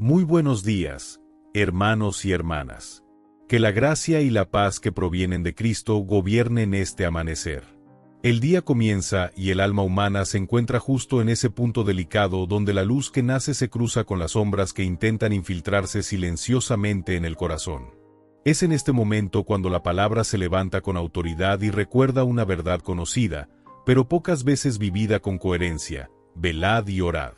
Muy buenos días, hermanos y hermanas. Que la gracia y la paz que provienen de Cristo gobiernen este amanecer. El día comienza y el alma humana se encuentra justo en ese punto delicado donde la luz que nace se cruza con las sombras que intentan infiltrarse silenciosamente en el corazón. Es en este momento cuando la palabra se levanta con autoridad y recuerda una verdad conocida, pero pocas veces vivida con coherencia: velad y orad.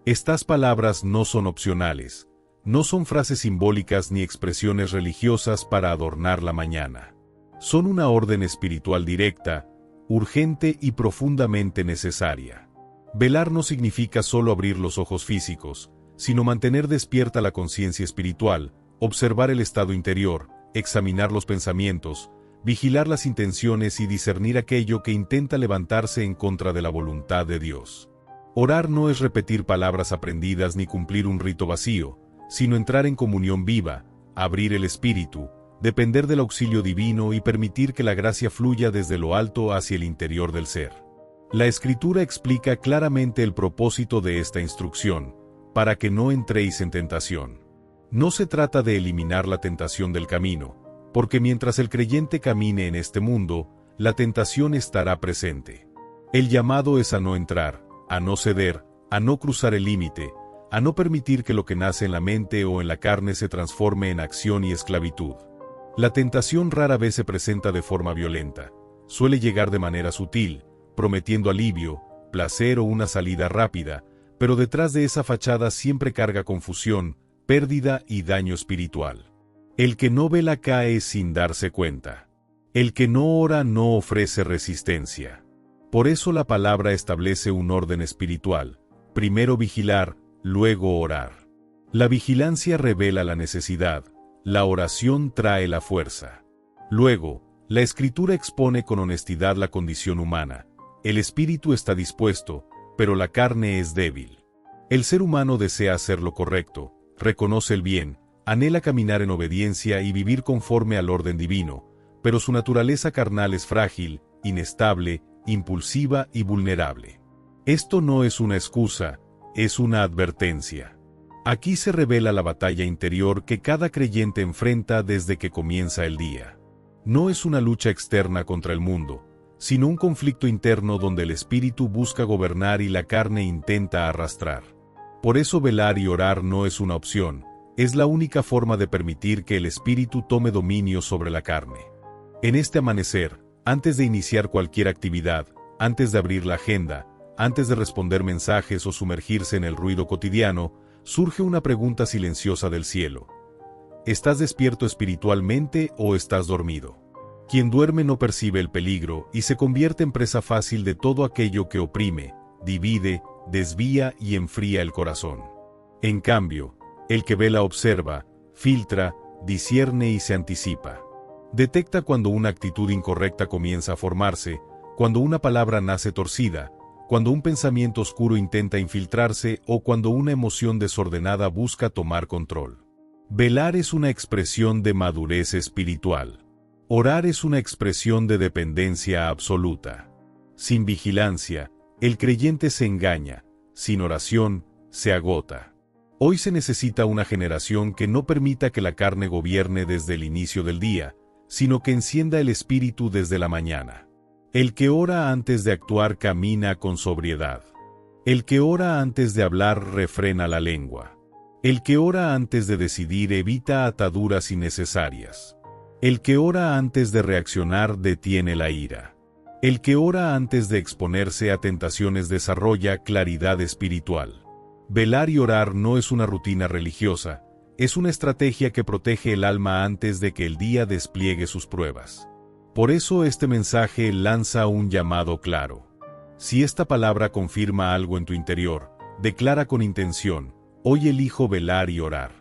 Estas palabras no son opcionales, no son frases simbólicas ni expresiones religiosas para adornar la mañana. Son una orden espiritual directa, urgente y profundamente necesaria. Velar no significa solo abrir los ojos físicos, sino mantener despierta la conciencia espiritual, observar el estado interior, examinar los pensamientos, vigilar las intenciones y discernir aquello que intenta levantarse en contra de la voluntad de Dios. Orar no es repetir palabras aprendidas ni cumplir un rito vacío, sino entrar en comunión viva, abrir el espíritu, depender del auxilio divino y permitir que la gracia fluya desde lo alto hacia el interior del ser. La Escritura explica claramente el propósito de esta instrucción: para que no entréis en tentación. No se trata de eliminar la tentación del camino, porque mientras el creyente camine en este mundo, la tentación estará presente. El llamado es a no entrar, a no ceder, a no cruzar el límite, a no permitir que lo que nace en la mente o en la carne se transforme en acción y esclavitud. La tentación rara vez se presenta de forma violenta, suele llegar de manera sutil, prometiendo alivio, placer o una salida rápida, pero detrás de esa fachada siempre carga confusión, pérdida y daño espiritual. El que no vela cae sin darse cuenta. El que no ora no ofrece resistencia. Por eso la palabra establece un orden espiritual: primero vigilar, luego orar. La vigilancia revela la necesidad, la oración trae la fuerza. Luego, la Escritura expone con honestidad la condición humana: el espíritu está dispuesto, pero la carne es débil. El ser humano desea hacer lo correcto, reconoce el bien, anhela caminar en obediencia y vivir conforme al orden divino, pero su naturaleza carnal es frágil, inestable, impulsiva y vulnerable. Esto no es una excusa, es una advertencia. Aquí se revela la batalla interior que cada creyente enfrenta desde que comienza el día. No es una lucha externa contra el mundo, sino un conflicto interno donde el espíritu busca gobernar y la carne intenta arrastrar. Por eso velar y orar no es una opción, es la única forma de permitir que el espíritu tome dominio sobre la carne. En este amanecer, antes de iniciar cualquier actividad, antes de abrir la agenda, antes de responder mensajes o sumergirse en el ruido cotidiano, surge una pregunta silenciosa del cielo: ¿estás despierto espiritualmente o estás dormido? Quien duerme no percibe el peligro y se convierte en presa fácil de todo aquello que oprime, divide, desvía y enfría el corazón. En cambio, el que vela observa, filtra, discierne y se anticipa. Detecta cuando una actitud incorrecta comienza a formarse, cuando una palabra nace torcida, cuando un pensamiento oscuro intenta infiltrarse o cuando una emoción desordenada busca tomar control. Velar es una expresión de madurez espiritual. Orar es una expresión de dependencia absoluta. Sin vigilancia, el creyente se engaña; sin oración, se agota. Hoy se necesita una generación que no permita que la carne gobierne desde el inicio del día, sino que encienda el espíritu desde la mañana. El que ora antes de actuar camina con sobriedad. El que ora antes de hablar refrena la lengua. El que ora antes de decidir evita ataduras innecesarias. El que ora antes de reaccionar detiene la ira. El que ora antes de exponerse a tentaciones desarrolla claridad espiritual. Velar y orar no es una rutina religiosa, es una estrategia que protege el alma antes de que el día despliegue sus pruebas. Por eso este mensaje lanza un llamado claro. Si esta palabra confirma algo en tu interior, declara con intención: hoy elijo velar y orar.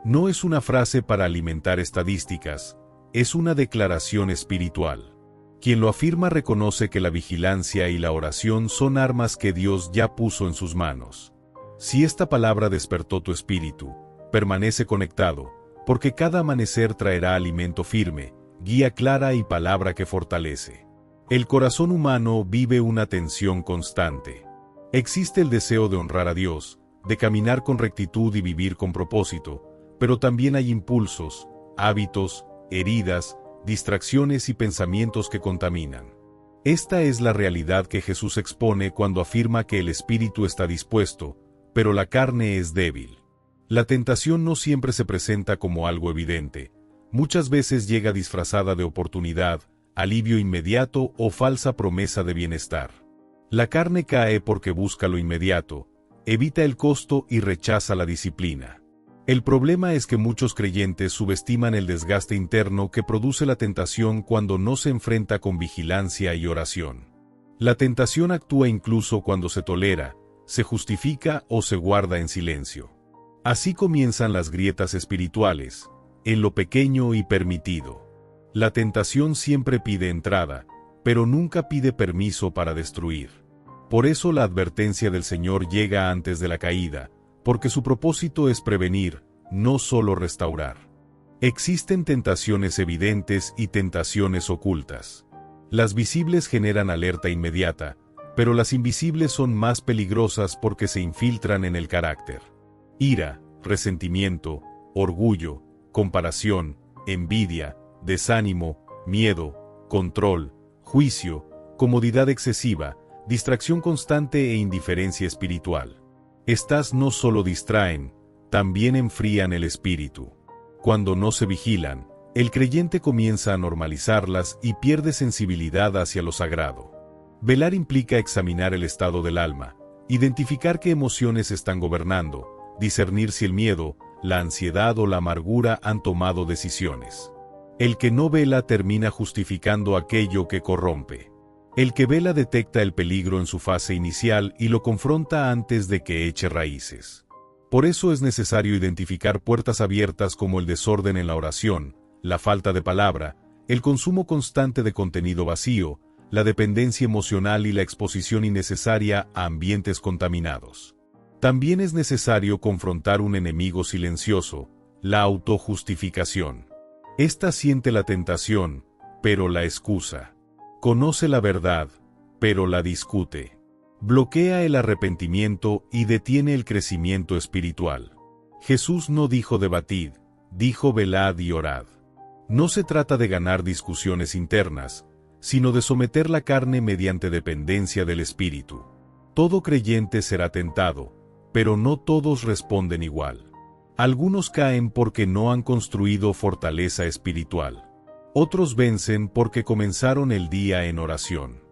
No es una frase para alimentar estadísticas, es una declaración espiritual. Quien lo afirma reconoce que la vigilancia y la oración son armas que Dios ya puso en sus manos. Si esta palabra despertó tu espíritu, permanece conectado, porque cada amanecer traerá alimento firme, guía clara y palabra que fortalece. El corazón humano vive una tensión constante. Existe el deseo de honrar a Dios, de caminar con rectitud y vivir con propósito, pero también hay impulsos, hábitos, heridas, distracciones y pensamientos que contaminan. Esta es la realidad que Jesús expone cuando afirma que el espíritu está dispuesto, pero la carne es débil. La tentación no siempre se presenta como algo evidente. Muchas veces llega disfrazada de oportunidad, alivio inmediato o falsa promesa de bienestar. La carne cae porque busca lo inmediato, evita el costo y rechaza la disciplina. El problema es que muchos creyentes subestiman el desgaste interno que produce la tentación cuando no se enfrenta con vigilancia y oración. La tentación actúa incluso cuando se tolera, se justifica o se guarda en silencio. Así comienzan las grietas espirituales, en lo pequeño y permitido. La tentación siempre pide entrada, pero nunca pide permiso para destruir. Por eso la advertencia del Señor llega antes de la caída, porque su propósito es prevenir, no solo restaurar. Existen tentaciones evidentes y tentaciones ocultas. Las visibles generan alerta inmediata, pero las invisibles son más peligrosas porque se infiltran en el carácter. Ira, resentimiento, orgullo, comparación, envidia, desánimo, miedo, control, juicio, comodidad excesiva, distracción constante e indiferencia espiritual. Estas no solo distraen, también enfrían el espíritu. Cuando no se vigilan, el creyente comienza a normalizarlas y pierde sensibilidad hacia lo sagrado. Velar implica examinar el estado del alma, identificar qué emociones están gobernando, discernir si el miedo, la ansiedad o la amargura han tomado decisiones. El que no vela termina justificando aquello que corrompe. El que vela detecta el peligro en su fase inicial y lo confronta antes de que eche raíces. Por eso es necesario identificar puertas abiertas como el desorden en la oración, la falta de palabra, el consumo constante de contenido vacío, la dependencia emocional y la exposición innecesaria a ambientes contaminados. También es necesario confrontar un enemigo silencioso, la autojustificación. Esta siente la tentación, pero la excusa. Conoce la verdad, pero la discute. Bloquea el arrepentimiento y detiene el crecimiento espiritual. Jesús no dijo debatid, dijo velad y orad. No se trata de ganar discusiones internas, sino de someter la carne mediante dependencia del espíritu. Todo creyente será tentado, pero no todos responden igual. Algunos caen porque no han construido fortaleza espiritual. Otros vencen porque comenzaron el día en oración.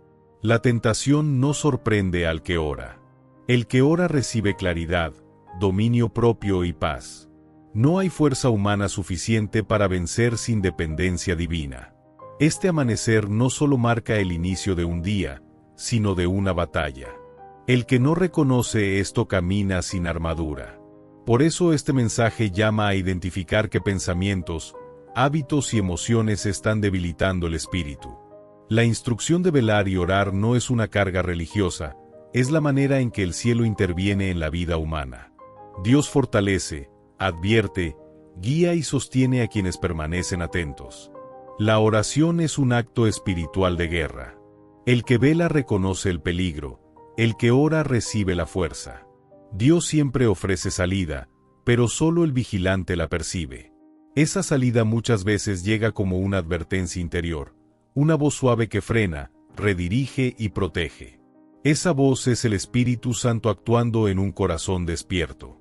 La tentación no sorprende al que ora. El que ora recibe claridad, dominio propio y paz. No hay fuerza humana suficiente para vencer sin dependencia divina. Este amanecer no solo marca el inicio de un día, sino de una batalla. El que no reconoce esto camina sin armadura. Por eso este mensaje llama a identificar qué pensamientos, hábitos y emociones están debilitando el espíritu. La instrucción de velar y orar no es una carga religiosa, es la manera en que el cielo interviene en la vida humana. Dios fortalece, advierte, guía y sostiene a quienes permanecen atentos. La oración es un acto espiritual de guerra. El que vela reconoce el peligro, el que ora recibe la fuerza. Dios siempre ofrece salida, pero solo el vigilante la percibe. Esa salida muchas veces llega como una advertencia interior, una voz suave que frena, redirige y protege. Esa voz es el Espíritu Santo actuando en un corazón despierto.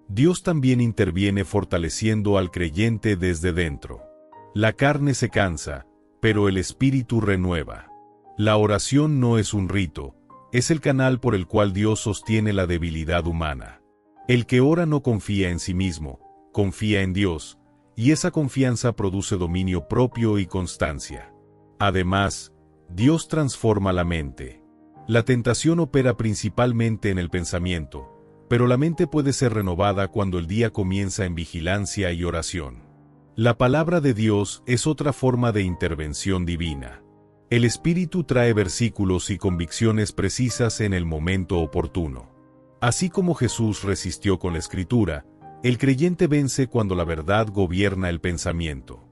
Dios también interviene fortaleciendo al creyente desde dentro. La carne se cansa, pero el Espíritu renueva. La oración no es un rito, es el canal por el cual Dios sostiene la debilidad humana. El que ora no confía en sí mismo, confía en Dios, y esa confianza produce dominio propio y constancia. Además, Dios transforma la mente. La tentación opera principalmente en el pensamiento, pero la mente puede ser renovada cuando el día comienza en vigilancia y oración. La palabra de Dios es otra forma de intervención divina. El Espíritu trae versículos y convicciones precisas en el momento oportuno. Así como Jesús resistió con la Escritura, el creyente vence cuando la verdad gobierna el pensamiento.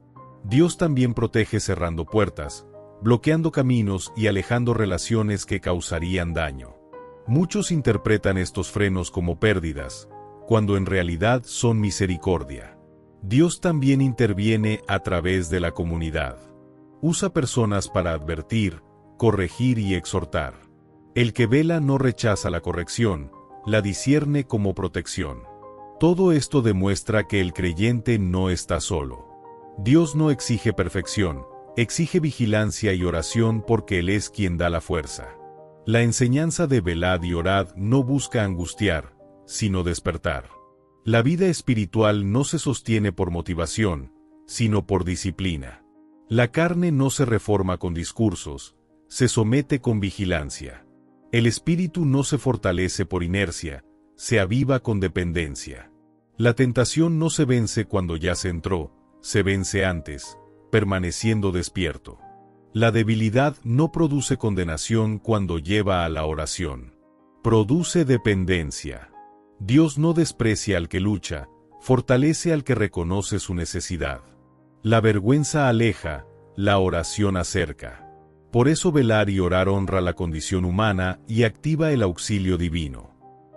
Dios también protege cerrando puertas, bloqueando caminos y alejando relaciones que causarían daño. Muchos interpretan estos frenos como pérdidas, cuando en realidad son misericordia. Dios también interviene a través de la comunidad. Usa personas para advertir, corregir y exhortar. El que vela no rechaza la corrección, la discierne como protección. Todo esto demuestra que el creyente no está solo. Dios no exige perfección, exige vigilancia y oración porque Él es quien da la fuerza. La enseñanza de velad y orad no busca angustiar, sino despertar. La vida espiritual no se sostiene por motivación, sino por disciplina. La carne no se reforma con discursos, se somete con vigilancia. El espíritu no se fortalece por inercia, se aviva con dependencia. La tentación no se vence cuando ya se entró, se vence antes, permaneciendo despierto. La debilidad no produce condenación cuando lleva a la oración. Produce dependencia. Dios no desprecia al que lucha, fortalece al que reconoce su necesidad. La vergüenza aleja, la oración acerca. Por eso velar y orar honra la condición humana y activa el auxilio divino.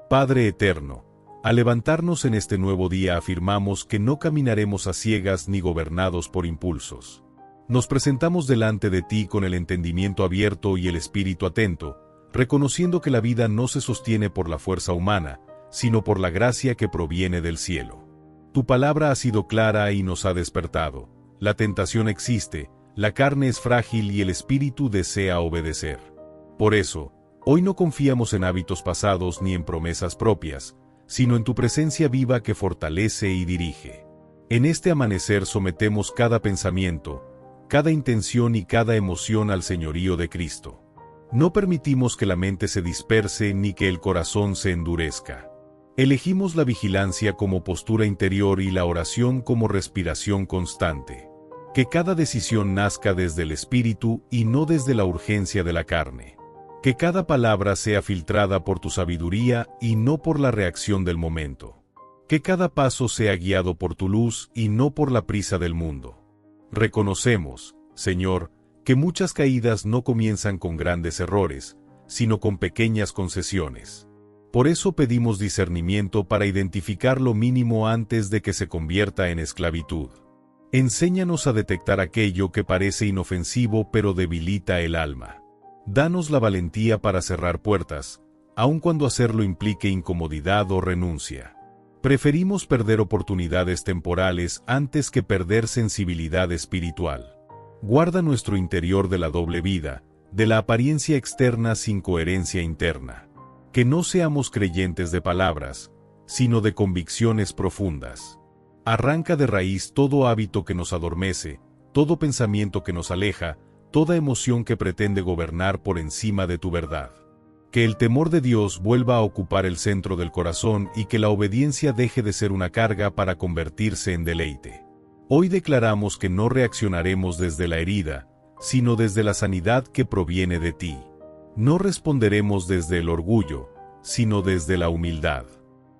Padre eterno, al levantarnos en este nuevo día afirmamos que no caminaremos a ciegas ni gobernados por impulsos. Nos presentamos delante de ti con el entendimiento abierto y el espíritu atento, reconociendo que la vida no se sostiene por la fuerza humana, sino por la gracia que proviene del cielo. Tu palabra ha sido clara y nos ha despertado. La tentación existe, la carne es frágil y el espíritu desea obedecer. Por eso, hoy no confiamos en hábitos pasados ni en promesas propias, sino en tu presencia viva que fortalece y dirige. En este amanecer sometemos cada pensamiento, cada intención y cada emoción al señorío de Cristo. No permitimos que la mente se disperse ni que el corazón se endurezca. Elegimos la vigilancia como postura interior y la oración como respiración constante. Que cada decisión nazca desde el espíritu y no desde la urgencia de la carne. Que cada palabra sea filtrada por tu sabiduría y no por la reacción del momento. Que cada paso sea guiado por tu luz y no por la prisa del mundo. Reconocemos, Señor, que muchas caídas no comienzan con grandes errores, sino con pequeñas concesiones. Por eso pedimos discernimiento para identificar lo mínimo antes de que se convierta en esclavitud. Enséñanos a detectar aquello que parece inofensivo pero debilita el alma. Danos la valentía para cerrar puertas, aun cuando hacerlo implique incomodidad o renuncia. Preferimos perder oportunidades temporales antes que perder sensibilidad espiritual. Guarda nuestro interior de la doble vida, de la apariencia externa sin coherencia interna. Que no seamos creyentes de palabras, sino de convicciones profundas. Arranca de raíz todo hábito que nos adormece, todo pensamiento que nos aleja, toda emoción que pretende gobernar por encima de tu verdad. Que el temor de Dios vuelva a ocupar el centro del corazón y que la obediencia deje de ser una carga para convertirse en deleite. Hoy declaramos que no reaccionaremos desde la herida, sino desde la sanidad que proviene de ti. No responderemos desde el orgullo, sino desde la humildad.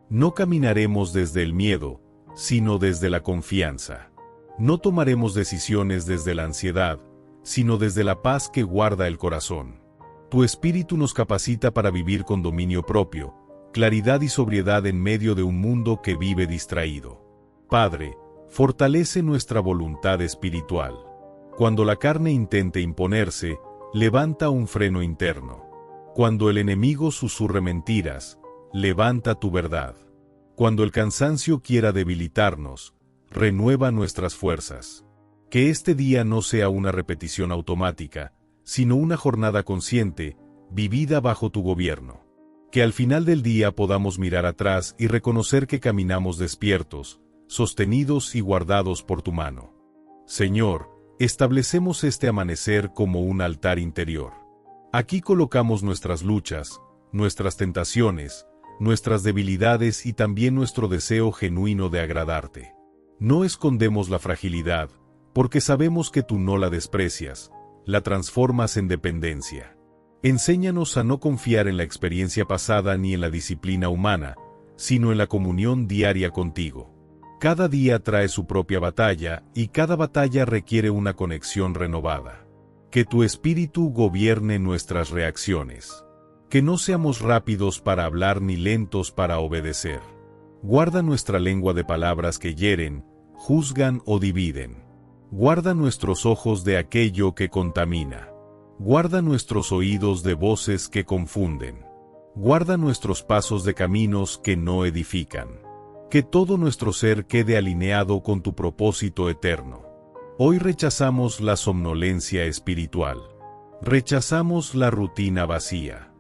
No caminaremos desde el miedo, sino desde la confianza. No tomaremos decisiones desde la ansiedad, sino desde la paz que guarda el corazón. Tu espíritu nos capacita para vivir con dominio propio, claridad y sobriedad en medio de un mundo que vive distraído. Padre, fortalece nuestra voluntad espiritual. Cuando la carne intente imponerse, levanta un freno interno. Cuando el enemigo susurre mentiras, levanta tu verdad. Cuando el cansancio quiera debilitarnos, renueva nuestras fuerzas. Que este día no sea una repetición automática, sino una jornada consciente, vivida bajo tu gobierno. Que al final del día podamos mirar atrás y reconocer que caminamos despiertos, sostenidos y guardados por tu mano. Señor, establecemos este amanecer como un altar interior. Aquí colocamos nuestras luchas, nuestras tentaciones, nuestras debilidades y también nuestro deseo genuino de agradarte. No escondemos la fragilidad, porque sabemos que tú no la desprecias, la transformas en dependencia. Enséñanos a no confiar en la experiencia pasada ni en la disciplina humana, sino en la comunión diaria contigo. Cada día trae su propia batalla y cada batalla requiere una conexión renovada. Que tu espíritu gobierne nuestras reacciones. Que no seamos rápidos para hablar ni lentos para obedecer. Guarda nuestra lengua de palabras que hieren, juzgan o dividen. Guarda nuestros ojos de aquello que contamina. Guarda nuestros oídos de voces que confunden. Guarda nuestros pasos de caminos que no edifican. Que todo nuestro ser quede alineado con tu propósito eterno. Hoy rechazamos la somnolencia espiritual. Rechazamos la rutina vacía.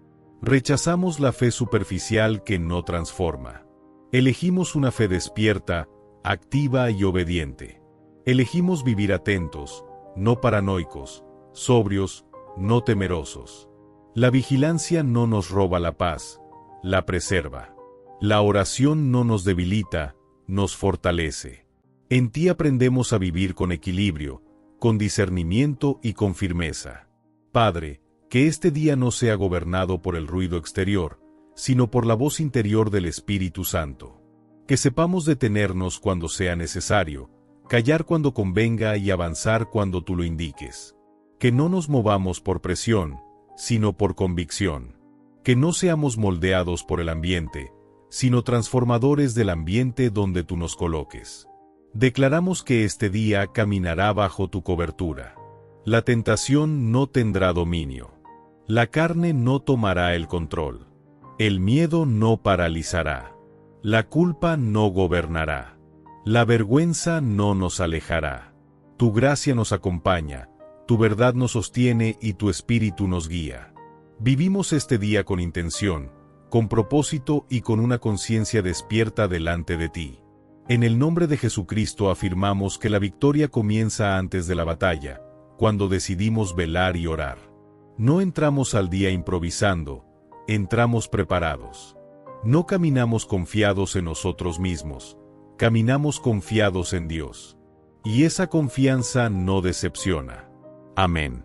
Rechazamos la fe superficial que no transforma. Elegimos una fe despierta, activa y obediente. Elegimos vivir atentos, no paranoicos, sobrios, no temerosos. La vigilancia no nos roba la paz, la preserva. La oración no nos debilita, nos fortalece. En ti aprendemos a vivir con equilibrio, con discernimiento y con firmeza. Padre, que este día no sea gobernado por el ruido exterior, sino por la voz interior del Espíritu Santo. Que sepamos detenernos cuando sea necesario, callar cuando convenga y avanzar cuando tú lo indiques. Que no nos movamos por presión, sino por convicción. Que no seamos moldeados por el ambiente, sino transformadores del ambiente donde tú nos coloques. Declaramos que este día caminará bajo tu cobertura. La tentación no tendrá dominio. La carne no tomará el control. El miedo no paralizará. La culpa no gobernará. La vergüenza no nos alejará. Tu gracia nos acompaña, tu verdad nos sostiene y tu espíritu nos guía. Vivimos este día con intención, con propósito y con una conciencia despierta delante de ti. En el nombre de Jesucristo afirmamos que la victoria comienza antes de la batalla, cuando decidimos velar y orar. No entramos al día improvisando, entramos preparados. No caminamos confiados en nosotros mismos, caminamos confiados en Dios. Y esa confianza no decepciona. Amén.